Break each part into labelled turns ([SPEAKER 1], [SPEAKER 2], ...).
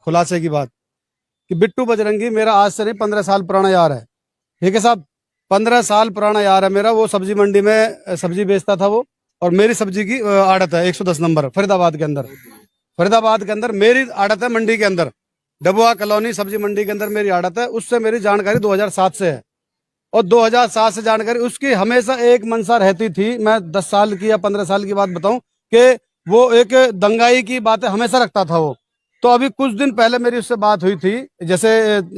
[SPEAKER 1] खुलासे की बात कि बिट्टू बजरंगी मेरा आज से नहीं 15 साल पुराना यार है। ठीक है साहब, 15 साल पुराना यार है मेरा। वो सब्जी मंडी में सब्जी बेचता था वो, और मेरी सब्जी की आड़त है 110 नंबर फरीदाबाद के अंदर। फरीदाबाद के अंदर मेरी आड़त है, मंडी के अंदर डबुआ कॉलोनी सब्जी मंडी के अंदर मेरी आड़त है। उससे मेरी जानकारी 2007 से है, और 2007 से जानकारी उसकी हमेशा एक मनसा रहती थी। मैं 10 साल की या 15 साल की बात बताऊं कि वो एक दंगाई की बातें हमेशा रखता था वो। तो अभी कुछ दिन पहले मेरी उससे बात हुई थी, जैसे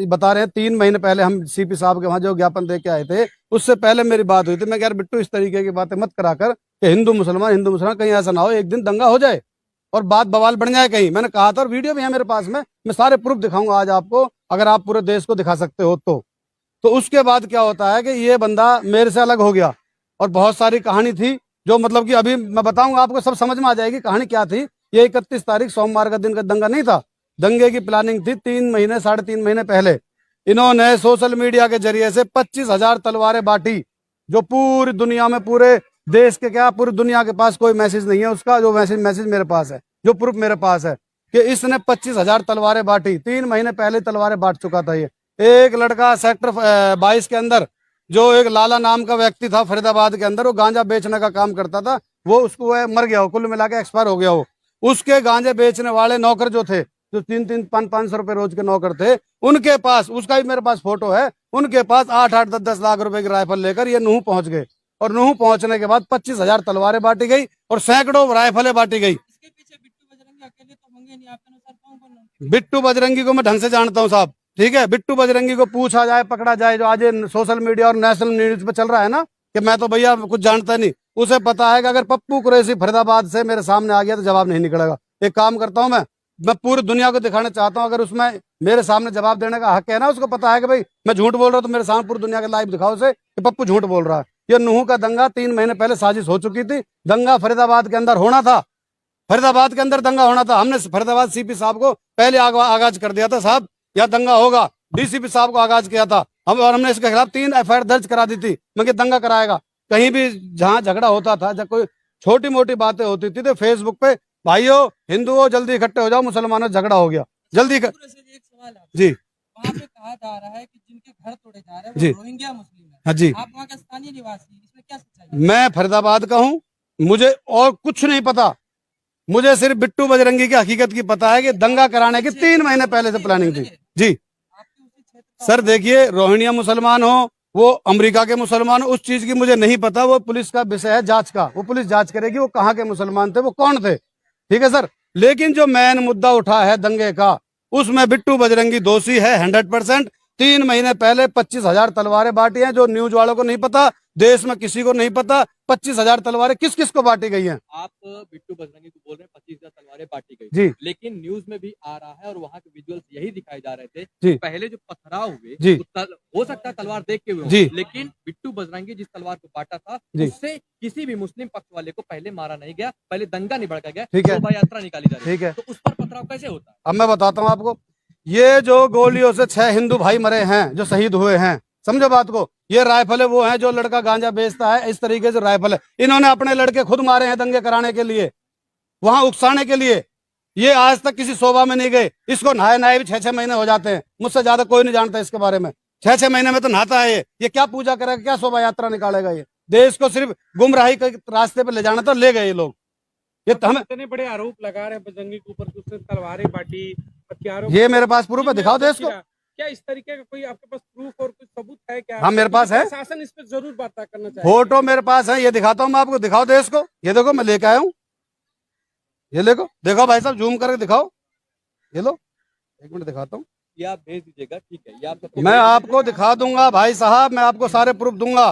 [SPEAKER 1] बता रहे हैं 3 महीने पहले हम सीपी साहब के वहां जो ज्ञापन दे के आए थे, उससे पहले मेरी बात हुई थी। मैं यार बिट्टू इस तरीके की बातें मत करा कर कि हिंदू मुसलमान कहीं ऐसा ना हो एक दिन दंगा हो जाए और बात बवाल बन जाए कहीं। मैंने कहा था, और वीडियो भी है मेरे पास में, मैं सारे प्रूफ दिखाऊंगा आज आपको, अगर आप पूरे देश को दिखा सकते हो तो उसके बाद क्या होता है कि ये बंदा मेरे से अलग हो गया, और बहुत सारी कहानी थी जो मतलब कि अभी मैं बताऊंगा आपको, सब समझ में आ जाएगी कहानी क्या थी। ये 31 तारीख सोमवार का दिन का दंगा नहीं था। दंगे की प्लानिंग थी 3 महीने पहले। इन्होंने सोशल मीडिया के जरिए से 25,000 तलवारें बांटी, जो पूरी दुनिया में, पूरे देश के क्या, पूरी दुनिया के पास कोई मैसेज नहीं है उसका, जो मैसेज मेरे पास है, जो प्रूफ मेरे पास है कि इसने 25,000 तलवारें बांटी। 3 महीने पहले तलवारें बांट चुका था ये। एक लड़का सेक्टर 22 के अंदर, जो एक लाला नाम का व्यक्ति था फरीदाबाद के अंदर, वो गांजा बेचने का काम करता था। वो उसको मर गया, वो कुल मिला के एक्सपायर हो गया। वो उसके गांजे बेचने वाले नौकर जो थे, जो 300-500 रुपए रोज के नौकर थे, उनके पास, उसका भी मेरे पास फोटो है, उनके पास 8-8, 10-10 लाख रुपए की राइफल लेकर ये नूह पहुंच गए। और नूह पहुंचने के बाद 25,000 तलवारें बांटी गई और सैकड़ों राइफलें बांटी गई।
[SPEAKER 2] इसके पीछे बिट्टू बजरंगी अकेले तो होंगे नहीं, आपके अनुसार कौन कौन होंगे?
[SPEAKER 1] बिट्टू बजरंगी को मैं ढंग से जानता हूँ साहब, ठीक है। बिट्टू बजरंगी को पूछा जाए, पकड़ा जाए, जो आज सोशल मीडिया और नेशनल न्यूज पे चल रहा है ना, कि मैं तो भैया कुछ जानता नहीं, उसे पता है कि अगर पप्पू कुरैशी फरीदाबाद से मेरे सामने आ गया तो जवाब नहीं निकलेगा। एक काम करता हूँ, मैं पूरी दुनिया को दिखाना चाहता हूँ, अगर उसमें मेरे सामने जवाब देने का हक है ना, उसको पता है कि भाई मैं झूठ बोल रहा हूँ, तो मेरे सामने पूरी दुनिया के लाइव दिखाओ उसे कि पप्पू झूठ बोल रहा है। ये नूह का दंगा 3 महीने पहले साजिश हो चुकी थी। दंगा फरीदाबाद के अंदर होना था, फरीदाबाद के अंदर दंगा होना था। हमने फरीदाबाद सीपी साहब को पहले आगाज कर दिया था, साहब यह दंगा होगा। डीसीपी साहब को आगाज किया था हम, और हमने इसके खिलाफ 3 एफआईआर दर्ज करा दी थी। मैं दंगा कराएगा, कहीं भी जहां झगड़ा होता था, जब कोई छोटी मोटी बातें होती थी, तो फेसबुक पे भाइयों हिंदुओं जल्दी इकट्ठे हो जाओ, मुसलमानों झगड़ा हो गया जल्दी
[SPEAKER 2] एक सवाल है
[SPEAKER 1] जी।
[SPEAKER 2] वहाँ पे कहा जा रहा है कि जिनके घर तोड़े जा रहे हैं
[SPEAKER 1] जी।
[SPEAKER 2] वो रोहिंग्या मुस्लिम है।
[SPEAKER 1] हाँ जी,
[SPEAKER 2] आप वहाँ का स्थानीय निवासी, इसमें क्या सच्चाई है?
[SPEAKER 1] मैं फरीदाबाद का हूँ, मुझे और कुछ नहीं पता। मुझे सिर्फ बिट्टू बजरंगी की हकीकत की पता है कि दंगा कराने की 3 महीने पहले से प्लानिंग थी जी।
[SPEAKER 2] आपके उसी क्षेत्र का
[SPEAKER 1] सर देखिए, रोहिंग्या मुसलमान हो, वो अमेरिका के मुसलमान हो, उस चीज की मुझे नहीं पता। वो पुलिस का विषय है जांच का, वो पुलिस जांच करेगी वो कहाँ के मुसलमान थे, वो कौन थे, ठीक है सर। लेकिन जो मेन मुद्दा उठा है दंगे का, उसमें बिट्टू बजरंगी दोषी है 100%। 3 महीने पहले 25,000 तलवारें बांटी हैं, जो न्यूज वालों को नहीं पता, देश में किसी को नहीं पता। 25,000 तलवारें किस किस को बांटी गई हैं।
[SPEAKER 3] आप बिट्टू बजरंगी को बोल रहे हैं 25,000 तलवारें बांटी गई
[SPEAKER 1] जी
[SPEAKER 3] लेकिन न्यूज में भी आ रहा है और वहाँ के विजुअल्स यही दिखाए जा रहे थे
[SPEAKER 1] जी।
[SPEAKER 3] पहले जो पथराव हुए
[SPEAKER 1] जी।
[SPEAKER 3] हो सकता है तलवार देख के हुए
[SPEAKER 1] जी।
[SPEAKER 3] हों, लेकिन बिट्टू बजरंगी जिस तलवार को बांटा था
[SPEAKER 1] जी।
[SPEAKER 3] उससे किसी भी मुस्लिम पक्ष वाले को पहले मारा नहीं गया, पहले दंगा नहीं भड़का गया,
[SPEAKER 1] ठीक है।
[SPEAKER 3] शोभा यात्रा निकाली जा रही
[SPEAKER 1] ठीक है,
[SPEAKER 3] तो उस पर पथराव कैसे होता है?
[SPEAKER 1] अब मैं बताता हूँ आपको। ये जो गोलियों से 6 हिंदू भाई मरे हैं, जो शहीद हुए हैं, समझो बात को। ये राइफल है, वो है जो लड़का गांजा बेचता है, इस तरीके से राइफल है। इन्होंने अपने लड़के खुद मारे हैं दंगे कराने के लिए, वहां उकसाने के लिए। ये आज तक किसी शोभा में नहीं गए। इसको नहाए भी 6-6 महीने हो जाते हैं, मुझसे ज्यादा कोई नहीं जानता इसके बारे में। 6-6 महीने में तो नहाता है ये क्या पूजा करेगा, क्या शोभा यात्रा निकालेगा। ये देश को सिर्फ गुमराही के रास्ते पे ले जाना था, ले गए ये लोग। ये तो हमें
[SPEAKER 4] इतने बड़े आरोप लगा रहे हैं बजरंगी के ऊपर कि उसने तलवारें बांटी, हथियारों
[SPEAKER 1] ये मेरे पास प्रूफ है, दिखाओ देश को।
[SPEAKER 4] क्या इस तरीके का कोई आपके पास प्रूफ और कुछ सबूत है क्या?
[SPEAKER 1] हाँ मेरे पास है,
[SPEAKER 4] शासन इस पर जरूर बात करना चाहिए।
[SPEAKER 1] फोटो मेरे पास है, ये दिखाता हूँ मैं आपको, दिखाओ देश को। ये देखो मैं लेके आया हूँ, ये देखो, देखो भाई साहब जूम करके दिखाओ, ये लो, 1 मिनट दिखाता हूँ।
[SPEAKER 3] ये आप भेज दीजिएगा, ठीक है, ये आप सबको
[SPEAKER 1] मैं आपको दिखा दूंगा भाई साहब, मैं आपको सारे प्रूफ दूंगा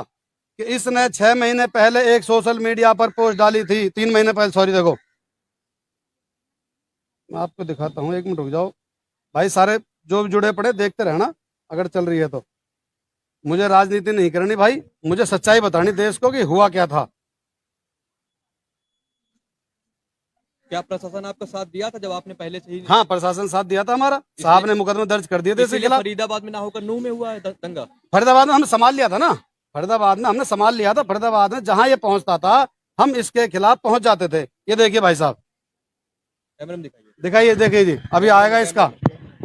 [SPEAKER 1] कि इसने 6 महीने पहले एक सोशल मीडिया पर पोस्ट डाली थी, 3 महीने पहले, सॉरी। देखो मैं आपको दिखाता हूँ, 1 मिनट रुक जाओ भाई। सारे जो भी जुड़े पड़े देखते रहना, अगर चल रही है तो। मुझे राजनीति नहीं करनी भाई, मुझे सच्चाई बतानी देश को कि हुआ क्या था।
[SPEAKER 3] क्या प्रशासन आपका साथ दिया था जब आपने पहले से ही?
[SPEAKER 1] हाँ प्रशासन साथ दिया था हमारा, साहब ने मुकदमे दर्ज कर दिए थे इसके खिलाफ।
[SPEAKER 3] फरीदाबाद में ना होकर नूह में हुआ है दंगा?
[SPEAKER 1] फरीदाबाद में हमने संभाल लिया था ना, फरीदाबाद में हमने संभाल लिया था। फरीदाबाद में जहां ये पहुंचता था हम इसके खिलाफ पहुंच जाते थे। ये देखिए भाई साहब,
[SPEAKER 3] कैमरे में दिखाइए।
[SPEAKER 1] दिखाइए, देखिए जी, अभी आएगा इसका,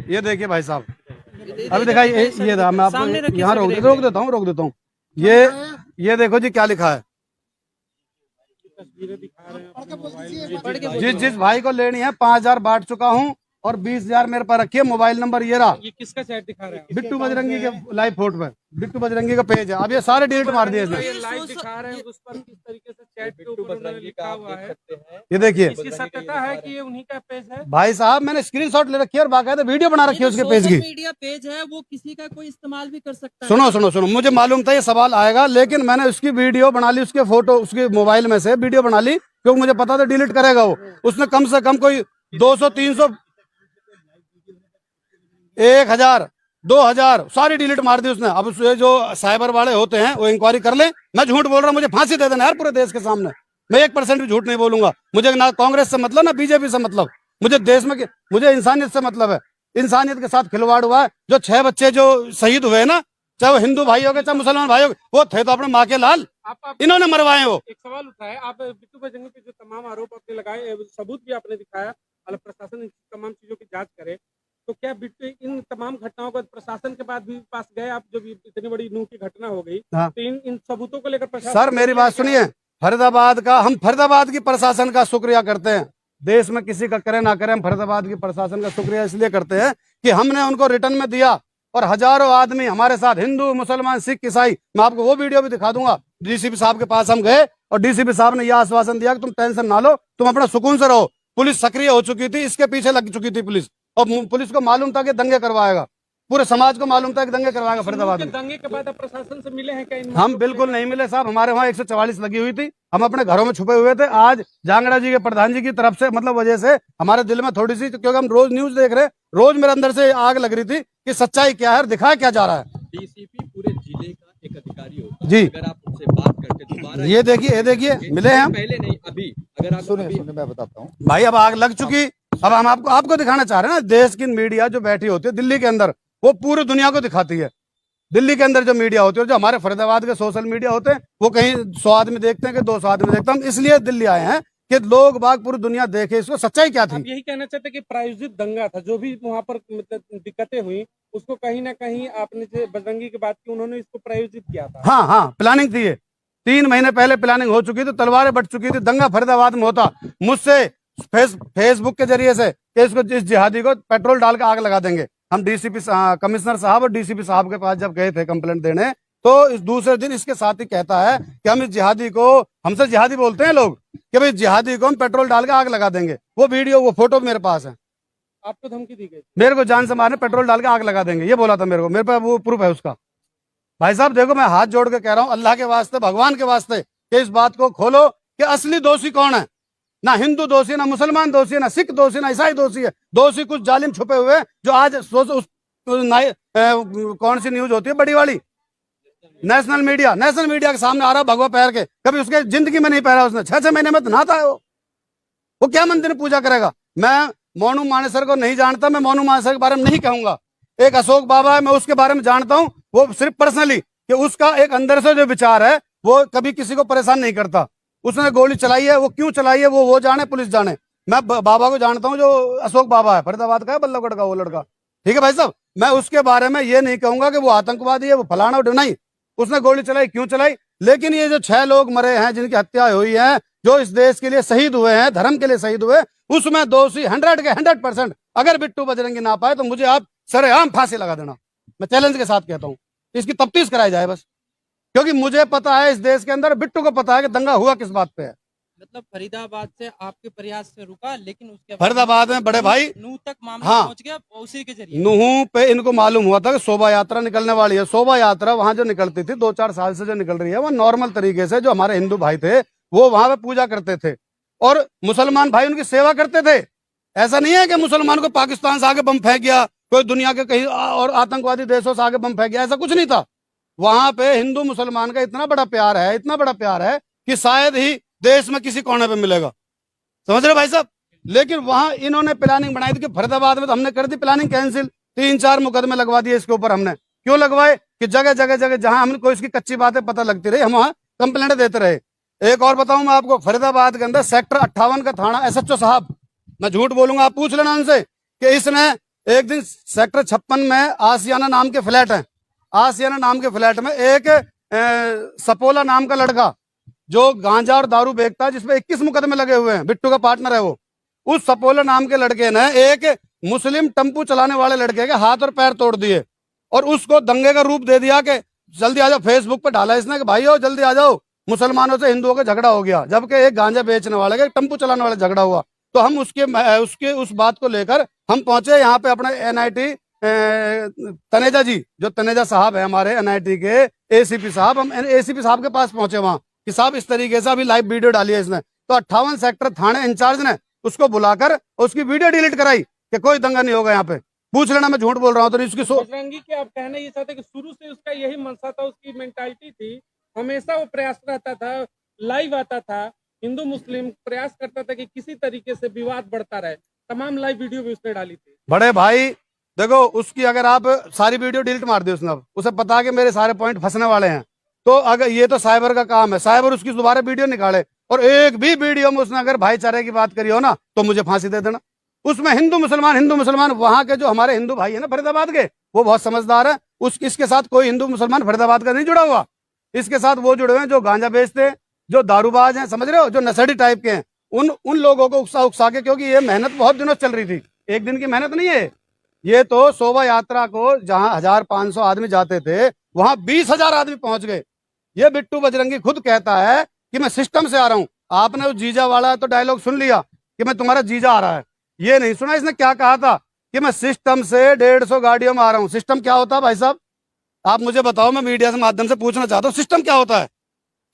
[SPEAKER 1] ये देखिए भाई साहब, अभी दिखाइए, ये मैं
[SPEAKER 3] सामने
[SPEAKER 1] आपको
[SPEAKER 3] रखिए,
[SPEAKER 1] यहाँ
[SPEAKER 3] सभी
[SPEAKER 1] रोक देता हूँ। ये देखो जी क्या लिखा है।
[SPEAKER 4] तस्वीरें दिखा रहे हैं अपने मोबाइल में।
[SPEAKER 1] जिस भाई को लेनी है 5,000 बांट चुका हूँ और 20,000 मेरे पास रखिए। मोबाइल नंबर ये रहा,
[SPEAKER 4] ये किसका चैट दिखा रहे हैं?
[SPEAKER 1] बिट्टू बजरंगी के लाइव फोटो पे, बिट्टू बजरंगी का पेज है। अब ये सारे डिलीट मार दिए इसने।
[SPEAKER 4] ये लाइव दिखा रहे हैं उस पर किस तरीके से चैट के ऊपर उन्होंने लिखा हुआ है।
[SPEAKER 1] ये देखिए
[SPEAKER 4] इसकी सत्यता है कि ये उन्हीं का पेज है।
[SPEAKER 1] भाई साहब, मैंने स्क्रीनशॉट ले रखी है और बाकायदा वीडियो बना रखी है उसके पेज की।
[SPEAKER 2] मीडिया पेज है, वो किसी का कोई इस्तेमाल भी कर सकता है।
[SPEAKER 1] सुनो, मुझे मालूम था ये सवाल आएगा, लेकिन मैंने उसकी वीडियो बना ली, उसके फोटो उसके मोबाइल में से वीडियो बना ली, क्योंकि मुझे पता था डिलीट करेगा वो। उसने कम से कम कोई 200, 300, 1,000, 2,000 सारी डिलीट मार दी उसने। अब उससे जो साइबर वाले होते हैं वो इंक्वायरी कर ले। मैं झूठ बोल रहा हूँ, मुझे फांसी दे देना यार पूरे देश के सामने। मैं 1% भी झूठ नहीं बोलूंगा। मुझे ना कांग्रेस से मतलब, ना बीजेपी से मतलब। मुझे देश में, मुझे इंसानियत से मतलब है। इंसानियत के साथ खिलवाड़ हुआ है। जो 6 बच्चे जो शहीद हुए ना, चाहे वो हिंदू भाई हो गए चाहे मुसलमान भाई हो गए, वो थे तो अपने माँ के लाल, इन्होंने मरवाए। वो
[SPEAKER 4] एक सवाल उठाया, आप बिट्टू बजरंगी पे जो तमाम आरोप आपने लगाए, सबूत भी आपने दिखाया, अगर प्रशासन इन तमाम चीजों की जांच करे, तो क्या बिट्टू इन तमाम घटनाओं को प्रशासन के पास भी पास गए आप? जो भी इतनी बड़ी नूह की घटना हो गई,
[SPEAKER 1] हाँ।
[SPEAKER 4] तो इन सबूतों को लेकर प्रशासन,
[SPEAKER 1] सर मेरी बात सुनिए, हम फरीदाबाद की प्रशासन का शुक्रिया करते हैं। देश में किसी का करे ना करे, हम फरीदाबाद की प्रशासन का शुक्रिया इसलिए करते हैं कि हमने उनको रिटर्न में दिया, और हजारों आदमी हमारे साथ, हिंदू, मुसलमान, सिख, ईसाई, मैं आपको वो वीडियो भी दिखा दूंगा। डीसीपी साहब के पास हम गए और डीसीपी साहब ने यह आश्वासन दिया कि तुम टेंशन ना लो, तुम अपना सुकून से रहो। पुलिस सक्रिय हो चुकी थी, इसके पीछे लग चुकी थी पुलिस, और पुलिस को मालूम था कि दंगे करवाएगा, पूरे समाज को मालूम था कि दंगे करवाएगा फरीदाबाद में।
[SPEAKER 4] दंगे के बाद आप प्रशासन से मिले हैं क्या?
[SPEAKER 1] हम बिल्कुल नहीं मिले साहब, हमारे वहाँ 144 लगी हुई थी, हम अपने घरों में छुपे हुए थे। आज जांगड़ा जी के प्रधान जी की तरफ से, मतलब वजह से हमारे दिल में थोड़ी सी, क्योंकि हम रोज न्यूज देख रहे हैं, रोज मेरे अंदर से आग लग रही थी कि सच्चाई क्या है, दिखाया क्या जा रहा है।
[SPEAKER 3] डीसीपी पूरे जिले का एक अधिकारी होता है।
[SPEAKER 1] जी।
[SPEAKER 3] अगर आप उनसे बात करके दोबारा,
[SPEAKER 1] ये देखिए मिले हैं हम।
[SPEAKER 3] पहले नहीं अभी, अगर आप
[SPEAKER 5] सुने मैं बताता हूँ
[SPEAKER 1] भाई, अब आग लग चुकी। अब हम आपको दिखाना चाह रहे हैं ना, देश की मीडिया जो बैठी होती है दिल्ली के अंदर, वो पूरी दुनिया को दिखाती है। दिल्ली के अंदर जो मीडिया होती है, और जो हमारे फरीदाबाद के सोशल मीडिया होते हैं, वो कहीं 100 आदमी देखते हैं कि 200 आदमी देखते हैं। हम इसलिए दिल्ली आए हैं कि लोग बाग पूरी दुनिया देखे इसको, सच्चाई क्या थी।
[SPEAKER 4] आप यही कहना चाहते कि प्रायोजित दंगा था, जो भी वहाँ पर मतलब दिक्कतें हुई, उसको कहीं ना कहीं आपने जो बजरंगी की बात की, उन्होंने इसको प्रायोजित किया था।
[SPEAKER 1] हाँ, प्लानिंग थी ये। 3 महीने पहले प्लानिंग हो चुकी थी, तलवारें बट चुकी थी, दंगा फरीदाबाद में होता। मुझसे फेसबुक के जरिए से कि इसको, इस जिहादी को पेट्रोल डाल के आग लगा देंगे। हम डीसीपी कमिश्नर साहब और डीसीपी साहब के पास जब गए थे कंप्लेंट देने, तो इस दूसरे दिन इसके साथ ही कहता है कि हम इस जिहादी को, हमसे जिहादी बोलते हैं लोग, कि भाई जिहादी को हम पेट्रोल डाल के आग लगा देंगे। वो वीडियो, वो फोटो मेरे पास है।
[SPEAKER 4] आपको धमकी दी गई?
[SPEAKER 1] मेरे को जान से मारने, पेट्रोल डाल के आग लगा देंगे, ये बोला था मेरे को। मेरे पास वो प्रूफ है उसका। भाई साहब देखो, मैं हाथ जोड़ के कह रहा हूँ, अल्लाह के वास्ते, भगवान के वास्ते, कि इस बात को खोलो कि असली दोषी कौन है। ना हिंदू दोषी, ना मुसलमान दोषी, ना सिख दोषी, ना ईसाई दोषी है। दोषी कुछ जालिम छुपे हुए हैं, जो आज कौन सी न्यूज होती है बड़ी वाली, नेशनल मीडिया के सामने आ रहा भगवा पैर के। कभी उसके जिंदगी में नहीं पहरा उसने, 6 महीने में तो नहाता है वो क्या मंदिर में पूजा करेगा। मैं मोनू मानेसर को नहीं जानता, मैं मोनू मानेसर के बारे में नहीं कहूंगा। एक अशोक बाबा है, मैं उसके बारे में जानता हूं, वो सिर्फ पर्सनली, कि उसका एक अंदर से जो विचार है, वो कभी किसी को परेशान नहीं करता। उसने गोली चलाई है, वो क्यों चलाई है वो जाने, पुलिस जाने। मैं बाबा को जानता हूं, जो अशोक बाबा है, फरीदाबाद का है, बल्लभगढ़ का वो लड़का, ठीक है भाई साहब। मैं उसके बारे में ये नहीं कहूंगा कि वो आतंकवादी है, वो फलाना नहीं। उसने गोली चलाई, क्यों चलाई। लेकिन ये जो 6 लोग मरे हैं, जिनकी हत्या हुई है, जो इस देश के लिए शहीद हुए हैं, धर्म के लिए शहीद हुए, उसमें दोषी 100 के 100%। अगर बिट्टू बजरंगी ना पाए तो मुझे आप सरेआम फांसी लगा देना। मैं चैलेंज के साथ कहता हूँ, इसकी तफ्तीश कराई जाए बस, क्योंकि मुझे पता है, इस देश के अंदर बिट्टू को पता है कि दंगा हुआ किस बात पे है।
[SPEAKER 2] मतलब फरीदाबाद से आपके प्रयास से रुका, लेकिन उसके
[SPEAKER 1] फरीदाबाद में बड़े भाई
[SPEAKER 2] नूह तक मामला
[SPEAKER 1] हाँ,
[SPEAKER 2] पहुंच गया उसी के जरिए।
[SPEAKER 1] नूह पे इनको मालूम हुआ था कि शोभा यात्रा निकलने वाली है। शोभा यात्रा वहां जो निकलती थी 2-4 साल से जो निकल रही है, वो नॉर्मल तरीके से, जो हमारे हिंदू भाई थे वो वहां पे पूजा करते थे, और मुसलमान भाई उनकी सेवा करते थे। ऐसा नहीं है कि मुसलमान को पाकिस्तान से आगे बम फेंक गया, कोई दुनिया के कहीं और आतंकवादी देशों से आगे बम फेंक गया, ऐसा कुछ नहीं था। वहां पे हिंदू मुसलमान का इतना बड़ा प्यार है, इतना बड़ा प्यार है कि शायद ही देश में किसी कोने पे मिलेगा, समझ रहे भाई साहब। लेकिन वहां इन्होंने प्लानिंग बनाई थी कि फरीदाबाद में, तो हमने कर दी प्लानिंग कैंसिल। 3-4 मुकदमे लगवा दिए इसके ऊपर हमने। क्यों लगवाए? कि जगह जगह जहां हमको इसकी कच्ची बातें पता लगती रही, हम वहां कंप्लेंट देते रहे। एक और बताऊं मैं आपको, फरीदाबाद के अंदर सेक्टर 58 का थाना SHO साहब, मैं झूठ बोलूंगा, आप पूछ लेना उनसे, कि इसने एक दिन सेक्टर 56 में आसियाना नाम के फ्लैट है, आसियाना नाम के फ्लैट में एक सपोला नाम का लड़का जो गांजा और दारू बेचता है, जिसपे 21 मुकदमे लगे हुए हैं, बिट्टू का पार्टनर है वो, उस सपोला नाम के लड़के ने एक मुस्लिम टेम्पू चलाने वाले लड़के के हाथ और पैर तोड़ दिए और उसको दंगे का रूप दे दिया कि जल्दी आ जाओ। फेसबुक पे डाला इसने कि भाइयों जल्दी आ जाओ, मुसलमानों से हिंदुओं का झगड़ा हो गया, जबकि एक गांजा बेचने वाले का टेम्पू चलाने वाले झगड़ा हुआ। तो हम उसके उस बात को लेकर हम पहुंचे यहाँ पे अपने NIT तनेजा जी, जो तनेजा साहब है हमारे NIT के ACP साहब, हम ACP साहब के पास पहुंचे वहां कि साहब इस तरीके से अभी लाइव वीडियो डाली है इसने। तो 58 सेक्टर थाने इंचार्ज ने उसको बुलाकर उसकी वीडियो डिलीट कराई कि कोई दंगा नहीं होगा यहाँ पे, पूछ लेना मैं झूठ बोल रहा हूँ। तो इसकी
[SPEAKER 4] बजरंगी के आप कहना ये चाहते कि शुरू से उसका यही मनसा था, उसकी मेंटालिटी थी, हमेशा वो प्रयास रहता था, लाइव आता था, हिंदू मुस्लिम प्रयास करता था कि किसी तरीके से विवाद बढ़ता रहे, तमाम लाइव वीडियो भी उसने डाली थी।
[SPEAKER 1] बड़े भाई देखो, उसकी अगर आप सारी वीडियो डिलीट मार दी उसने, अब उसे पता कि मेरे सारे पॉइंट फंसने वाले हैं, तो अगर ये तो साइबर का काम है, साइबर उसकी दोबारा वीडियो निकाले और एक भी वीडियो में उसने अगर भाईचारे की बात करी हो ना तो मुझे फांसी दे देना। उसमें हिंदू मुसलमान वहां के जो हमारे हिंदू भाई है ना फरीदाबाद के, वो बहुत समझदार है, इसके साथ कोई हिंदू मुसलमान फरीदाबाद का नहीं जुड़ा हुआ, इसके साथ वो जुड़े हुए हैं जो गांजा बेचते हैं, जो दारूबाज हैं, समझ रहे हो, जो नशेड़ी टाइप के हैं, उन लोगों को उकसा के, क्योंकि ये मेहनत बहुत दिनों से चल रही थी, एक दिन की मेहनत नहीं है ये। तो शोभा यात्रा को जहां 1500 आदमी जाते थे वहां 20,000 आदमी पहुंच गए। ये बिट्टू बजरंगी खुद कहता है कि मैं सिस्टम से आ रहा हूं। आपने उस जीजा वाला तो डायलॉग सुन लिया कि मैं तुम्हारा जीजा आ रहा है, ये नहीं सुना इसने क्या कहा था कि मैं सिस्टम से 150 गाड़ियों में आ रहा हूं। सिस्टम क्या होता है भाई साहब, आप मुझे बताओ, मैं मीडिया के माध्यम से पूछना चाहता हूँ, सिस्टम क्या होता है?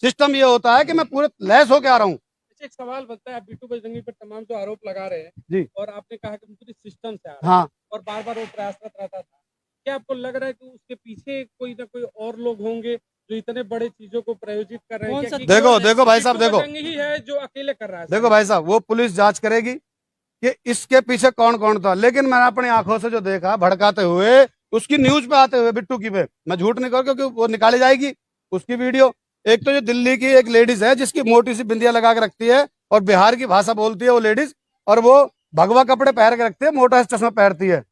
[SPEAKER 1] सिस्टम ये होता है कि मैं पूरे लैस होके आ रहा हूँ।
[SPEAKER 4] एक सवाल बनता है, आप बिट्टू बजरंगी पर तमाम जो आरोप लगा रहे हैं
[SPEAKER 1] जी,
[SPEAKER 4] और आपने कहा कि पूरी सिस्टम से आ रहा है,
[SPEAKER 1] हाँ,
[SPEAKER 4] और बार बार वो प्रयासरत रहता था, क्या आपको लग रहा है कि उसके पीछे कोई ना कोई और लोग होंगे जो इतने बड़े चीजों को प्रायोजित कर रहे हैं? क्या कि
[SPEAKER 1] देखो भाई साहब,
[SPEAKER 4] बिट्टू बजरंगी ही है जो अकेले कर रहा है?
[SPEAKER 1] देखो भाई साहब, वो पुलिस जांच करेगी कि इसके पीछे कौन कौन था, लेकिन मैंने अपनी आंखों से जो देखा भड़काते हुए, उसकी न्यूज पे आते हुए बिट्टू की पे, मैं झूठ नहीं कहूँ क्योंकि वो निकाली जाएगी उसकी वीडियो। एक तो जो दिल्ली की एक लेडीज है जिसकी मोटी सी बिंदिया लगा के रखती है और बिहार की भाषा बोलती है वो लेडीज, और वो भगवा कपड़े पहन के रखती है, मोटा सा चश्मा पहनती है,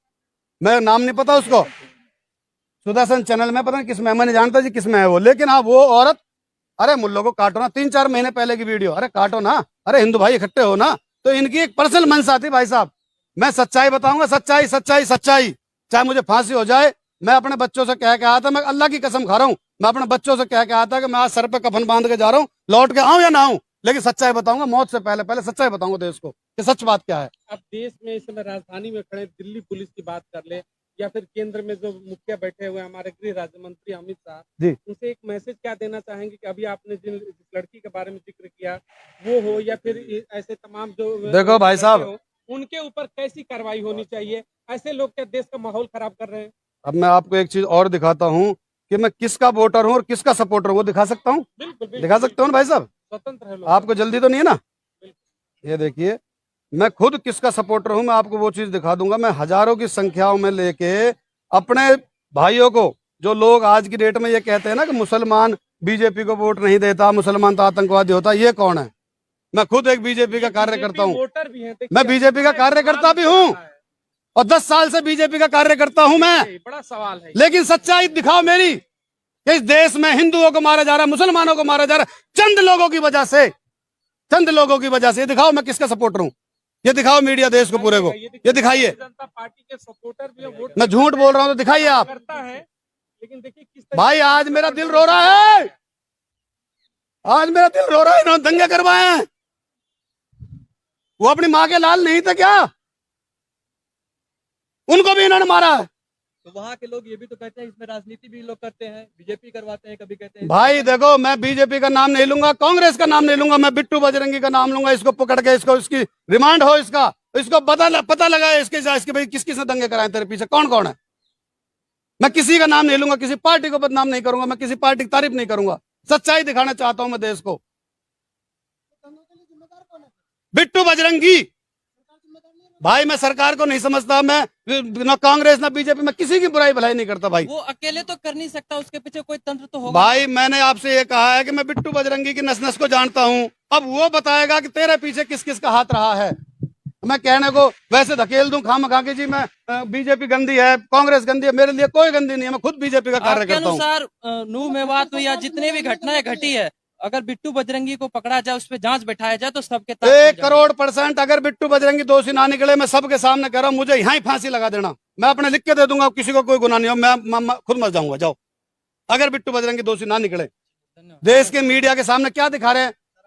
[SPEAKER 1] मैं नाम नहीं पता उसको, सुदर्शन चैनल में, पता नहीं किस में, मैं नहीं जानता जी किस में है वो, लेकिन हाँ वो औरत, अरे मुल्लों को काटो ना, 3-4 महीने पहले की वीडियो, अरे काटो ना, अरे हिंदू भाई इकट्ठे हो ना। तो इनकी एक पर्सनल मंशा थी भाई साहब, मैं सच्चाई बताऊंगा, सच्चाई सच्चाई सच्चाई, चाहे मुझे फांसी हो जाए। मैं अपने बच्चों से कह के आया था, मैं अल्लाह की कसम खा रहा हूँ, मैं अपने बच्चों से कह के आया था कि मैं आज सर पे कफन बांध के जा रहा हूँ, लौट के आऊं या ना आऊं, लेकिन सच्चाई बताऊंगा, मौत से पहले पहले सच्चाई बताऊंगा देश को कि सच बात क्या है।
[SPEAKER 4] अब देश में इस समय राजधानी में खड़े दिल्ली पुलिस की बात कर ले, या फिर केंद्र में जो मुखिया बैठे हुए हमारे गृह राज्य मंत्री अमित शाह
[SPEAKER 1] जी,
[SPEAKER 4] उनसे एक मैसेज क्या देना चाहेंगे कि अभी आपने जिस लड़की के बारे में जिक्र किया वो हो, या फिर ऐसे तमाम जो
[SPEAKER 1] देखो भाई साहब,
[SPEAKER 4] उनके ऊपर कैसी कार्रवाई होनी चाहिए? ऐसे लोग क्या देश का माहौल खराब कर रहे हैं?
[SPEAKER 1] अब मैं आपको एक चीज और दिखाता हूँ कि मैं किसका वोटर हूँ और किसका सपोर्टर हूँ, वो दिखा सकता हूँ,
[SPEAKER 4] बिल्कुल
[SPEAKER 1] दिखा सकता हूँ ना भाई साहब,
[SPEAKER 4] स्वतंत्र है लोग।
[SPEAKER 1] आपको जल्दी तो नहीं है ना? ये देखिए, मैं खुद किसका सपोर्टर हूं, मैं आपको वो चीज दिखा दूंगा। मैं हजारों की संख्याओं में लेके अपने भाइयों को, जो लोग आज की डेट में ये कहते हैं ना कि मुसलमान बीजेपी को वोट नहीं देता, मुसलमान तो आतंकवादी होता, ये कौन है? मैं खुद एक बीजेपी का कार्यकर्ता हूँ,
[SPEAKER 4] वोटर भी हैं,
[SPEAKER 1] मैं बीजेपी का कार्यकर्ता भी हूँ और 10 साल से बीजेपी का कार्यकर्ता हूं मैं।
[SPEAKER 4] बड़ा सवाल है,
[SPEAKER 1] लेकिन सच्चाई दिखाओ मेरी कि इस देश में हिंदुओं को मारा जा रहा है, मुसलमानों को मारा जा रहा है, चंद लोगों की वजह से, चंद लोगों की वजह से। ये दिखाओ मैं किसका सपोर्टर हूँ, ये दिखाओ मीडिया देश को पूरे को, ये दिखाइए।
[SPEAKER 4] जनता पार्टी के सपोर्टर भी वोट
[SPEAKER 1] मैं झूठ बोल रहा हूँ तो दिखाइए आप।
[SPEAKER 4] करता है, लेकिन देखिए किस
[SPEAKER 1] भाई आज मेरा दिल रो रहा है, आज मेरा दिल रो रहा है, इन्होंने दंगे करवाए हैं। वो अपनी माँ के लाल नहीं थे क्या? उनको भी इन्होंने मारा है।
[SPEAKER 3] तो वहाँ के लोग ये भी तो कहते हैं इसमें राजनीति भी लोग करते हैं, बीजेपी करवाते हैं, कभी कहते हैं।
[SPEAKER 1] भाई देखो, मैं बीजेपी का नाम नहीं लूंगा, कांग्रेस का नाम नहीं लूंगा, मैं बिट्टू बजरंगी का नाम लूंगा। इसको पकड़ के इसकी रिमांड हो, इसको पता लगा इसके भाई किस किसने दंगे कराए तेरे पीछे, कौन कौन है। मैं किसी का नाम नहीं लूंगा, किसी पार्टी को बदनाम नहीं करूंगा, मैं किसी पार्टी की तारीफ नहीं करूंगा, सच्चाई दिखाना चाहता हूं मैं देश को। बिट्टू बजरंगी भाई, मैं सरकार को नहीं समझता, मैं ना कांग्रेस ना बीजेपी, मैं किसी की बुराई भलाई नहीं करता भाई।
[SPEAKER 2] वो अकेले तो कर नहीं सकता, उसके पीछे कोई तंत्र तो होगा।
[SPEAKER 1] भाई मैंने आपसे ये कहा है कि मैं बिट्टू बजरंगी की नस नस को जानता हूं, अब वो बताएगा कि तेरे पीछे किस किस का हाथ रहा है। मैं कहने को वैसे धकेल दूं खामखा के जी मैं बीजेपी गंदी है, कांग्रेस गंदी है, मेरे लिए कोई गंदी नहीं है, मैं खुद बीजेपी का कार्य
[SPEAKER 2] आपके
[SPEAKER 1] करता हूँ।
[SPEAKER 2] अनुसार नूह मेवात हुई या जितने भी घटनाएं घटी है, अगर बिट्टू बजरंगी को पकड़ा जाए, उस पर जांच बैठाया जाए तो सबके ताक खुल
[SPEAKER 1] 1
[SPEAKER 2] जाएंगे।
[SPEAKER 1] करोड़ % अगर बिट्टू बजरंगी दोषी ना निकले, मैं सबके सामने कह रहा हूँ, मुझे यहाँ ही फांसी लगा देना, मैं अपने लिख के दे दूंगा, किसी को कोई गुनाह नहीं हो, मैं खुद मर जाऊंगा। जाओ, अगर बिट्टू बजरंगी दोषी ना निकले।
[SPEAKER 2] धन्यवाद।
[SPEAKER 1] देश के मीडिया के सामने क्या दिखा रहे हैं